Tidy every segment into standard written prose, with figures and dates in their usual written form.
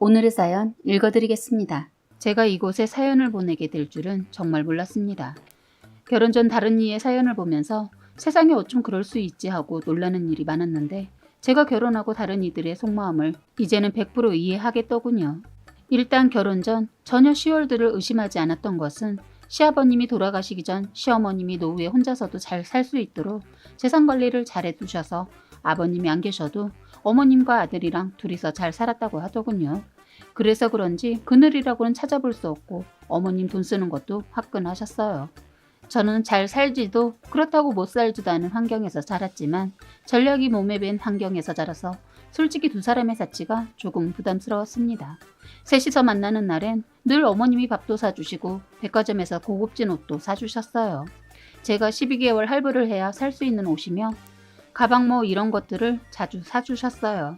오늘의 사연 읽어드리겠습니다. 제가 이곳에 사연을 보내게 될 줄은 정말 몰랐습니다. 결혼 전 다른 이의 사연을 보면서 세상에 어쩜 그럴 수 있지 하고 놀라는 일이 많았는데 제가 결혼하고 다른 이들의 속마음을 이제는 100% 이해하겠더군요. 일단 결혼 전 전혀 시월들을 의심하지 않았던 것은 시아버님이 돌아가시기 전 시어머님이 노후에 혼자서도 잘 살 수 있도록 재산 관리를 잘 해두셔서 아버님이 안 계셔도 어머님과 아들이랑 둘이서 잘 살았다고 하더군요. 그래서 그런지 그늘이라고는 찾아볼 수 없고 어머님 돈 쓰는 것도 화끈하셨어요. 저는 잘 살지도 그렇다고 못 살지도 않은 환경에서 자랐지만 전략이 몸에 밴 환경에서 자라서 솔직히 두 사람의 사치가 조금 부담스러웠습니다. 셋이서 만나는 날엔 늘 어머님이 밥도 사주시고 백화점에서 고급진 옷도 사주셨어요. 제가 12개월 할부를 해야 살 수 있는 옷이며 가방 뭐 이런 것들을 자주 사주셨어요.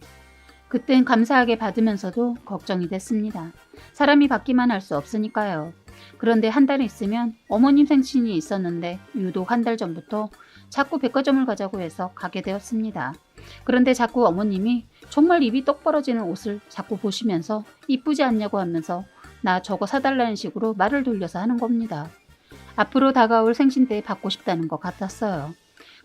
그땐 감사하게 받으면서도 걱정이 됐습니다. 사람이 받기만 할 수 없으니까요. 그런데 한 달 있으면 어머님 생신이 있었는데 유독 한 달 전부터 자꾸 백화점을 가자고 해서 가게 되었습니다. 그런데 자꾸 어머님이 정말 입이 떡 벌어지는 옷을 자꾸 보시면서 이쁘지 않냐고 하면서 나 저거 사달라는 식으로 말을 돌려서 하는 겁니다. 앞으로 다가올 생신 때 받고 싶다는 것 같았어요.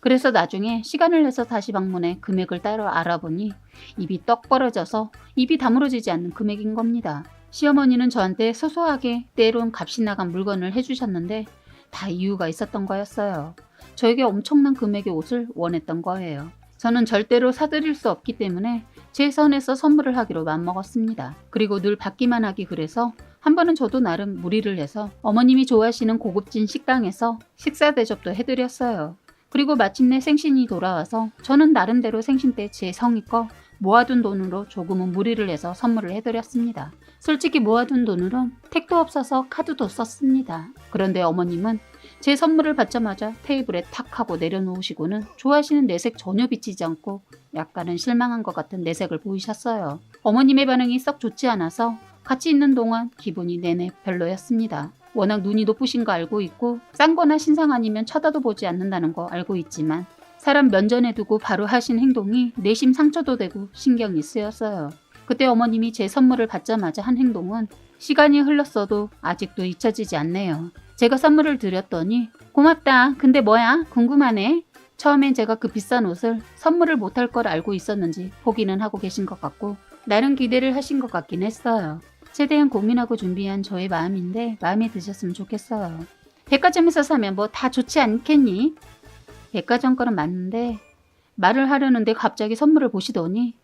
그래서 나중에 시간을 내서 다시 방문해 금액을 따로 알아보니 입이 떡 벌어져서 입이 다물어지지 않는 금액인 겁니다. 시어머니는 저한테 소소하게 때론 값이 나간 물건을 해주셨는데 다 이유가 있었던 거였어요. 저에게 엄청난 금액의 옷을 원했던 거예요. 저는 절대로 사드릴 수 없기 때문에 제 선에서 선물을 하기로 맘먹었습니다. 그리고 늘 받기만 하기 그래서 한 번은 저도 나름 무리를 해서 어머님이 좋아하시는 고급진 식당에서 식사 대접도 해드렸어요. 그리고 마침내 생신이 돌아와서 저는 나름대로 생신 때 제 성의껏 모아둔 돈으로 조금은 무리를 해서 선물을 해드렸습니다. 솔직히 모아둔 돈으론 택도 없어서 카드도 썼습니다. 그런데 어머님은 제 선물을 받자마자 테이블에 탁 하고 내려놓으시고는 좋아하시는 내색 전혀 비치지 않고 약간은 실망한 것 같은 내색을 보이셨어요. 어머님의 반응이 썩 좋지 않아서 같이 있는 동안 기분이 내내 별로였습니다. 워낙 눈이 높으신 거 알고 있고 싼 거나 신상 아니면 쳐다도 보지 않는다는 거 알고 있지만 사람 면전에 두고 바로 하신 행동이 내심 상처도 되고 신경이 쓰였어요. 그때 어머님이 제 선물을 받자마자 한 행동은 시간이 흘렀어도 아직도 잊혀지지 않네요. 제가 선물을 드렸더니 고맙다. 근데 뭐야? 궁금하네. 처음엔 제가 그 비싼 옷을 선물을 못할 걸 알고 있었는지 포기는 하고 계신 것 같고 나름 기대를 하신 것 같긴 했어요. 최대한 고민하고 준비한 저의 마음인데 마음에 드셨으면 좋겠어요. 백화점에서 사면 뭐 다 좋지 않겠니? 백화점 거는 맞는데 말을 하려는데 갑자기 선물을 보시더니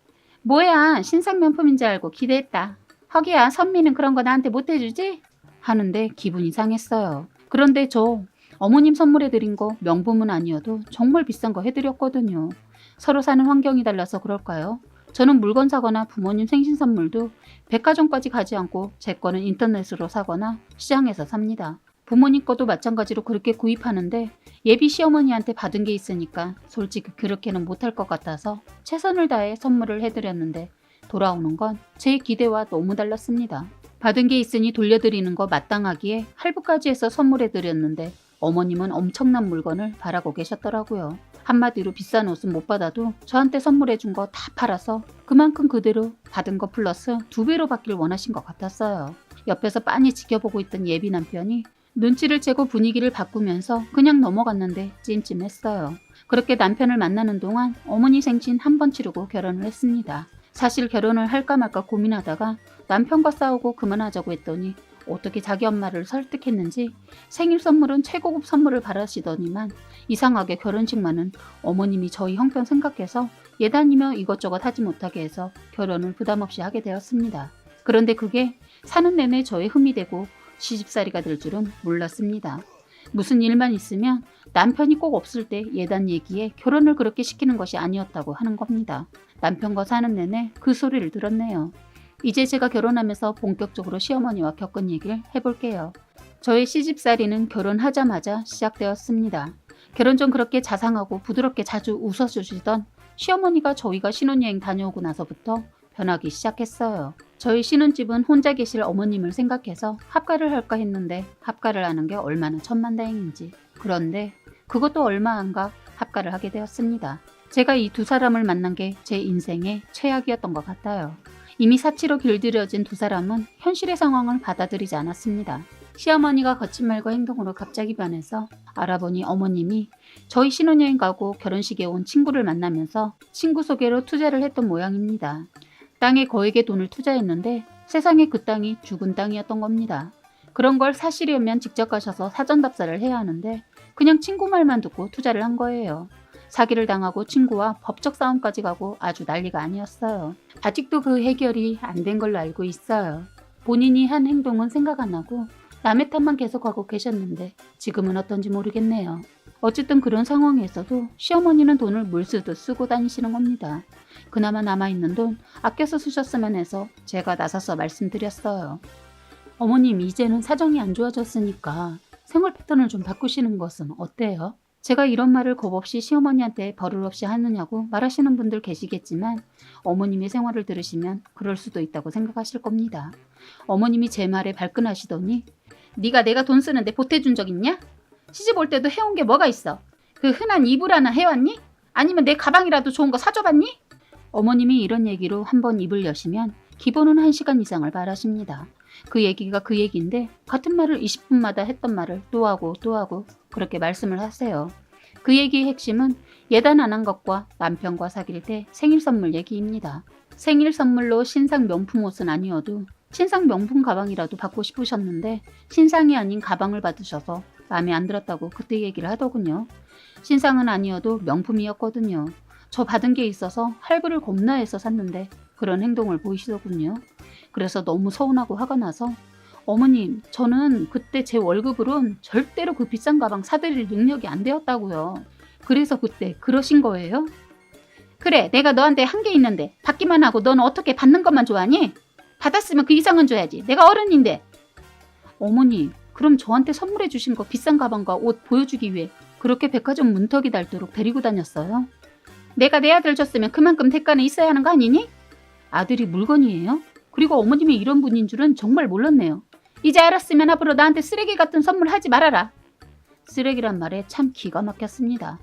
뭐야 신상 명품인 줄 알고 기대했다. 허기야 선미는 그런 거 나한테 못 해주지? 하는데 기분이 상했어요. 그런데 저 어머님 선물해드린 거 명품은 아니어도 정말 비싼 거 해드렸거든요. 서로 사는 환경이 달라서 그럴까요? 저는 물건 사거나 부모님 생신 선물도 백화점까지 가지 않고 제 거는 인터넷으로 사거나 시장에서 삽니다. 부모님 것도 마찬가지로 그렇게 구입하는데 예비 시어머니한테 받은 게 있으니까 솔직히 그렇게는 못할 것 같아서 최선을 다해 선물을 해드렸는데 돌아오는 건 제 기대와 너무 달랐습니다. 받은 게 있으니 돌려드리는 거 마땅하기에 할부까지 해서 선물해드렸는데 어머님은 엄청난 물건을 바라고 계셨더라고요. 한마디로 비싼 옷은 못 받아도 저한테 선물해준 거 다 팔아서 그만큼 그대로 받은 거 플러스 2배로 받길 원하신 것 같았어요. 옆에서 빤히 지켜보고 있던 예비 남편이 눈치를 채고 분위기를 바꾸면서 그냥 넘어갔는데 찜찜했어요. 그렇게 남편을 만나는 동안 어머니 생신 한 번 치르고 결혼을 했습니다. 사실 결혼을 할까 말까 고민하다가 남편과 싸우고 그만하자고 했더니 어떻게 자기 엄마를 설득했는지 생일 선물은 최고급 선물을 바라시더니만 이상하게 결혼식만은 어머님이 저희 형편 생각해서 예단이며 이것저것 하지 못하게 해서 결혼을 부담없이 하게 되었습니다. 그런데 그게 사는 내내 저의 흠이 되고 시집살이가 될 줄은 몰랐습니다. 무슨 일만 있으면 남편이 꼭 없을 때 예단 얘기에 결혼을 그렇게 시키는 것이 아니었다고 하는 겁니다. 남편과 사는 내내 그 소리를 들었네요. 이제 제가 결혼하면서 본격적으로 시어머니와 겪은 얘기를 해볼게요. 저의 시집살이는 결혼하자마자 시작되었습니다. 결혼 전 그렇게 자상하고 부드럽게 자주 웃어주시던 시어머니가 저희가 신혼여행 다녀오고 나서부터 변하기 시작했어요. 저희 신혼집은 혼자 계실 어머님을 생각해서 합가를 할까 했는데 합가를 하는 게 얼마나 천만다행인지. 그런데 그것도 얼마 안 가 합가를 하게 되었습니다. 제가 이 두 사람을 만난 게 제 인생의 최악이었던 것 같아요. 이미 사치로 길들여진 두 사람은 현실의 상황을 받아들이지 않았습니다. 시어머니가 거친 말과 행동으로 갑자기 변해서 알아보니 어머님이 저희 신혼여행 가고 결혼식에 온 친구를 만나면서 친구 소개로 투자를 했던 모양입니다. 땅에 거액의 돈을 투자했는데 세상에 그 땅이 죽은 땅이었던 겁니다. 그런 걸 사실이면 직접 가셔서 사전 답사를 해야 하는데 그냥 친구 말만 듣고 투자를 한 거예요. 사기를 당하고 친구와 법적 싸움까지 가고 아주 난리가 아니었어요. 아직도 그 해결이 안 된 걸로 알고 있어요. 본인이 한 행동은 생각 안 하고 남의 탓만 계속하고 계셨는데 지금은 어떤지 모르겠네요. 어쨌든 그런 상황에서도 시어머니는 돈을 물쓰듯 쓰고 다니시는 겁니다. 그나마 남아있는 돈 아껴서 쓰셨으면 해서 제가 나서서 말씀드렸어요. 어머님, 이제는 사정이 안 좋아졌으니까 생활 패턴을 좀 바꾸시는 것은 어때요? 제가 이런 말을 겁없이 시어머니한테 버릇 없이 하느냐고 말하시는 분들 계시겠지만 어머님의 생활을 들으시면 그럴 수도 있다고 생각하실 겁니다. 어머님이 제 말에 발끈하시더니 네가 내가 돈 쓰는데 보태준 적 있냐? 시집 올 때도 해온 게 뭐가 있어? 그 흔한 이불 하나 해왔니? 아니면 내 가방이라도 좋은 거 사줘봤니? 어머님이 이런 얘기로 한번 입을 여시면 기본은 1시간 이상을 말하십니다. 그 얘기가 그 얘기인데 같은 말을 20분마다 했던 말을 또 하고 또 하고 그렇게 말씀을 하세요. 그 얘기의 핵심은 예단 안 한 것과 남편과 사귈 때 생일 선물 얘기입니다. 생일 선물로 신상 명품 옷은 아니어도 신상 명품 가방이라도 받고 싶으셨는데 신상이 아닌 가방을 받으셔서 마음에 안 들었다고 그때 얘기를 하더군요. 신상은 아니어도 명품이었거든요. 저 받은 게 있어서 할부를 겁나 해서 샀는데 그런 행동을 보이시더군요. 그래서 너무 서운하고 화가 나서 어머님, 저는 그때 제 월급으론 절대로 그 비싼 가방 사드릴 능력이 안 되었다고요. 그래서 그때 그러신 거예요? 그래, 내가 너한테 한 게 있는데 받기만 하고 넌 어떻게 받는 것만 좋아하니? 받았으면 그 이상은 줘야지. 내가 어른인데. 어머니, 그럼 저한테 선물해 주신 거 비싼 가방과 옷 보여주기 위해 그렇게 백화점 문턱이 닳도록 데리고 다녔어요? 내가 내 아들 줬으면 그만큼 대가는 있어야 하는 거 아니니? 아들이 물건이에요? 그리고 어머님이 이런 분인 줄은 정말 몰랐네요. 이제 알았으면 앞으로 나한테 쓰레기 같은 선물 하지 말아라. 쓰레기란 말에 참 기가 막혔습니다.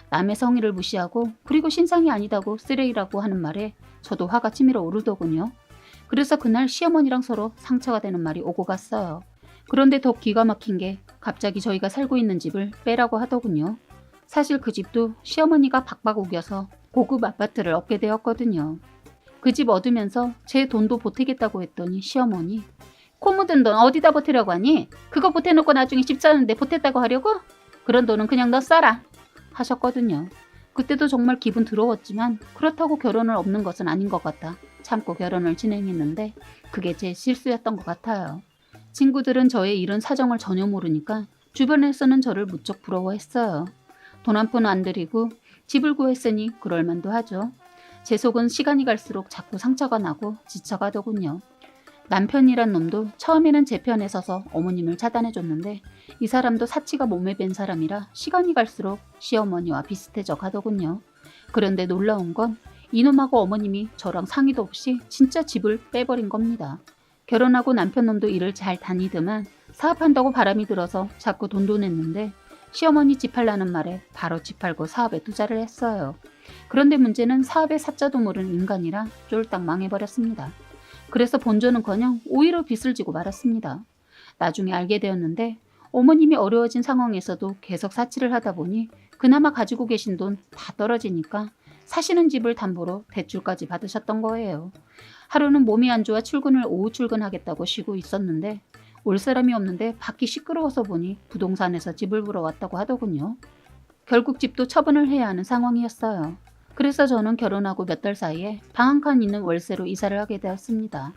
남의 성의를 무시하고 그리고 신상이 아니다고 쓰레기라고 하는 말에 저도 화가 치밀어 오르더군요. 그래서 그날 시어머니랑 서로 상처가 되는 말이 오고 갔어요. 그런데 더 기가 막힌 게 갑자기 저희가 살고 있는 집을 빼라고 하더군요. 사실 그 집도 시어머니가 박박 우겨서 고급 아파트를 얻게 되었거든요. 그 집 얻으면서 제 돈도 보태겠다고 했더니 시어머니, 코 묻은 돈 어디다 보태려고 하니? 그거 보태놓고 나중에 집 사는데 보탰다고 하려고? 그런 돈은 그냥 너 써라 하셨거든요. 그때도 정말 기분 더러웠지만 그렇다고 결혼을 없는 것은 아닌 것 같아 참고 결혼을 진행했는데 그게 제 실수였던 것 같아요. 친구들은 저의 이런 사정을 전혀 모르니까 주변에서는 저를 무척 부러워했어요. 돈 한 푼 안 들이고 집을 구했으니 그럴만도 하죠. 제 속은 시간이 갈수록 자꾸 상처가 나고 지쳐가더군요. 남편이란 놈도 처음에는 제 편에 서서 어머님을 차단해줬는데 이 사람도 사치가 몸에 밴 사람이라 시간이 갈수록 시어머니와 비슷해져 가더군요. 그런데 놀라운 건 이놈하고 어머님이 저랑 상의도 없이 진짜 집을 빼버린 겁니다. 결혼하고 남편 놈도 일을 잘 다니더만 사업한다고 바람이 들어서 자꾸 돈도 냈는데 시어머니 집 팔라는 말에 바로 집 팔고 사업에 투자를 했어요. 그런데 문제는 사업의 사자도 모르는 인간이라 쫄딱 망해버렸습니다. 그래서 본전은커녕 오히려 빚을 지고 말았습니다. 나중에 알게 되었는데 어머님이 어려워진 상황에서도 계속 사치를 하다 보니 그나마 가지고 계신 돈 다 떨어지니까 사시는 집을 담보로 대출까지 받으셨던 거예요. 하루는 몸이 안 좋아 출근을 오후 출근하겠다고 쉬고 있었는데 올 사람이 없는데 밖이 시끄러워서 보니 부동산에서 집을 보러 왔다고 하더군요. 결국 집도 처분을 해야 하는 상황이었어요. 그래서 저는 결혼하고 몇 달 사이에 방 한 칸 있는 월세로 이사를 하게 되었습니다.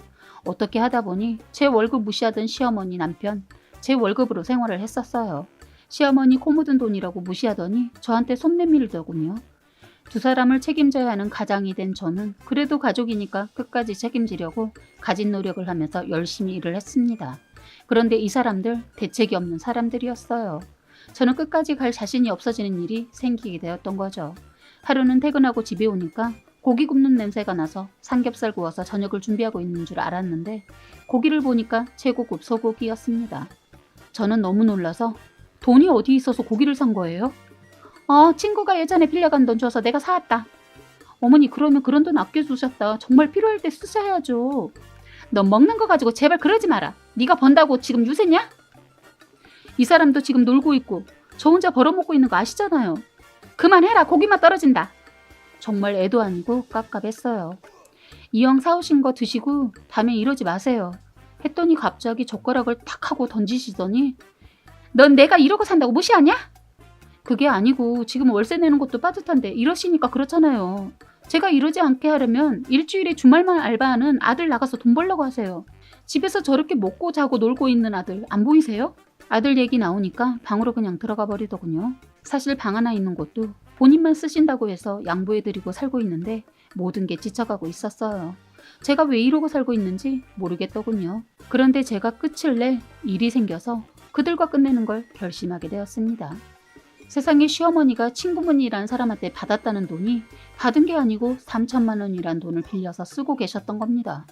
어떻게 하다 보니 제 월급 무시하던 시어머니 남편, 제 월급으로 생활을 했었어요. 시어머니 코 묻은 돈이라고 무시하더니 저한테 손 내밀더군요. 두 사람을 책임져야 하는 가장이 된 저는 그래도 가족이니까 끝까지 책임지려고 가진 노력을 하면서 열심히 일을 했습니다. 그런데 이 사람들 대책이 없는 사람들이었어요. 저는 끝까지 갈 자신이 없어지는 일이 생기게 되었던 거죠. 하루는 퇴근하고 집에 오니까 고기 굽는 냄새가 나서 삼겹살 구워서 저녁을 준비하고 있는 줄 알았는데 고기를 보니까 최고급 소고기였습니다. 저는 너무 놀라서 돈이 어디 있어서 고기를 산 거예요? 친구가 예전에 빌려간 돈 줘서 내가 사왔다. 어머니 그러면 그런 돈 아껴두셨다. 정말 필요할 때 쓰셔야죠. 너 먹는 거 가지고 제발 그러지 마라. 네가 번다고 지금 유세냐? 이 사람도 지금 놀고 있고 저 혼자 벌어먹고 있는 거 아시잖아요. 그만해라. 고기만 떨어진다. 정말 애도 아니고 깝깝했어요. 이왕 사오신 거 드시고 다음에 이러지 마세요. 했더니 갑자기 젓가락을 탁 하고 던지시더니 넌 내가 이러고 산다고 무시하냐? 그게 아니고 지금 월세 내는 것도 빠듯한데 이러시니까 그렇잖아요. 제가 이러지 않게 하려면 일주일에 주말만 알바하는 아들 나가서 돈 벌려고 하세요. 집에서 저렇게 먹고 자고 놀고 있는 아들 안 보이세요? 아들 얘기 나오니까 방으로 그냥 들어가 버리더군요. 사실 방 하나 있는 곳도 본인만 쓰신다고 해서 양보해드리고 살고 있는데 모든 게 지쳐가고 있었어요. 제가 왜 이러고 살고 있는지 모르겠더군요. 그런데 제가 끝을 낼 일이 생겨서 그들과 끝내는 걸 결심하게 되었습니다. 세상에 시어머니가 친구분이란 사람한테 받았다는 돈이 받은 게 아니고 3천만 원이란 돈을 빌려서 쓰고 계셨던 겁니다.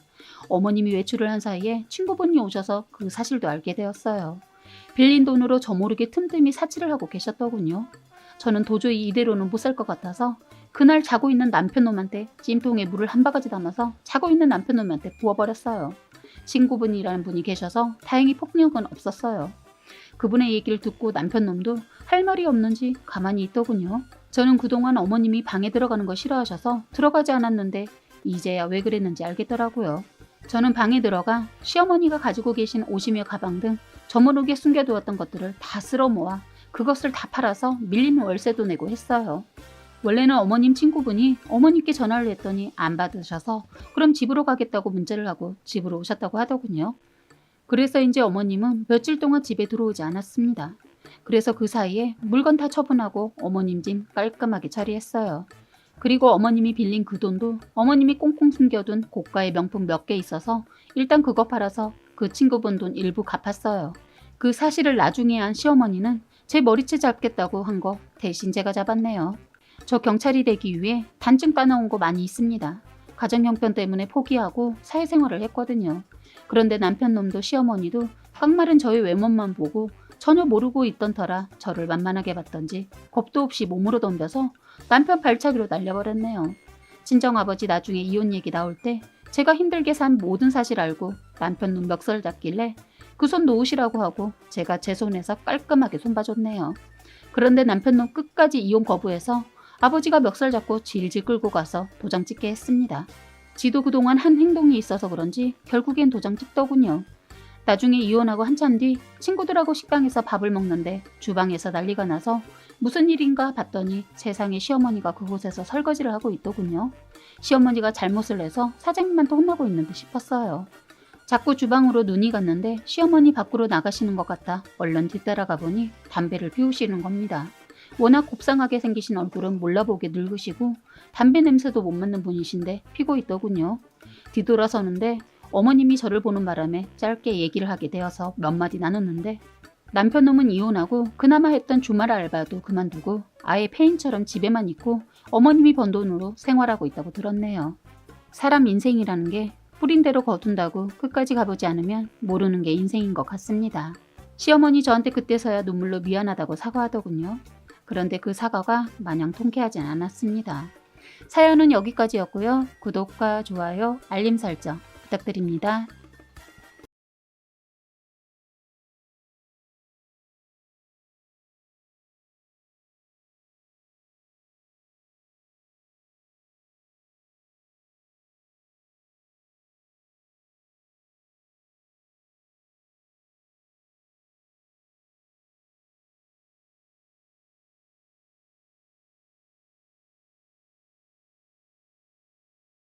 어머님이 외출을 한 사이에 친구분이 오셔서 그 사실도 알게 되었어요. 빌린 돈으로 저 모르게 틈틈이 사치를 하고 계셨더군요. 저는 도저히 이대로는 못 살 것 같아서 그날 자고 있는 남편놈한테 찜통에 물을 한 바가지 담아서 자고 있는 남편놈한테 부어버렸어요. 친구분이라는 분이 계셔서 다행히 폭력은 없었어요. 그분의 얘기를 듣고 남편놈도 할 말이 없는지 가만히 있더군요. 저는 그동안 어머님이 방에 들어가는 거 싫어하셔서 들어가지 않았는데 이제야 왜 그랬는지 알겠더라고요. 저는 방에 들어가 시어머니가 가지고 계신 옷이며 가방 등 저모르게 숨겨두었던 것들을 다 쓸어 모아 그것을 다 팔아서 밀린 월세도 내고 했어요. 원래는 어머님 친구분이 어머님께 전화를 했더니 안 받으셔서 그럼 집으로 가겠다고 문자를 하고 집으로 오셨다고 하더군요. 그래서 이제 어머님은 며칠 동안 집에 들어오지 않았습니다. 그래서 그 사이에 물건 다 처분하고 어머님 짐 깔끔하게 처리했어요. 그리고 어머님이 빌린 그 돈도 어머님이 꽁꽁 숨겨둔 고가의 명품 몇 개 있어서 일단 그거 팔아서 그 친구분 돈 일부 갚았어요. 그 사실을 나중에 안 시어머니는 제 머리채 잡겠다고 한 거 대신 제가 잡았네요. 저 경찰이 되기 위해 단증 따놓은 거 많이 있습니다. 가정 형편 때문에 포기하고 사회생활을 했거든요. 그런데 남편놈도 시어머니도 깡마른 저의 외모만 보고 전혀 모르고 있던 터라 저를 만만하게 봤던지 겁도 없이 몸으로 덤벼서 남편 발차기로 날려버렸네요. 친정아버지 나중에 이혼 얘기 나올 때 제가 힘들게 산 모든 사실 알고 남편놈 멱살 잡길래 그 손 놓으시라고 하고 제가 제 손에서 깔끔하게 손봐줬네요. 그런데 남편놈 끝까지 이혼 거부해서 아버지가 멱살 잡고 질질 끌고 가서 도장 찍게 했습니다. 지도 그동안 한 행동이 있어서 그런지 결국엔 도장 찍더군요. 나중에 이혼하고 한참 뒤 친구들하고 식당에서 밥을 먹는데 주방에서 난리가 나서 무슨 일인가 봤더니 세상에 시어머니가 그곳에서 설거지를 하고 있더군요. 시어머니가 잘못을 해서 사장님한테 혼나고 있는데 싶었어요. 자꾸 주방으로 눈이 갔는데 시어머니 밖으로 나가시는 것 같아 얼른 뒤따라가 보니 담배를 피우시는 겁니다. 워낙 곱상하게 생기신 얼굴은 몰라보게 늙으시고 담배 냄새도 못 맡는 분이신데 피고 있더군요. 뒤돌아서는데 어머님이 저를 보는 바람에 짧게 얘기를 하게 되어서 몇 마디 나눴는데 남편놈은 이혼하고 그나마 했던 주말 알바도 그만두고 아예 폐인처럼 집에만 있고 어머님이 번 돈으로 생활하고 있다고 들었네요. 사람 인생이라는 게 뿌린 대로 거둔다고 끝까지 가보지 않으면 모르는 게 인생인 것 같습니다. 시어머니 저한테 그때서야 눈물로 미안하다고 사과하더군요. 그런데 그 사과가 마냥 통쾌하진 않았습니다. 사연은 여기까지였고요. 구독과 좋아요, 알림 설정 부탁드립니다.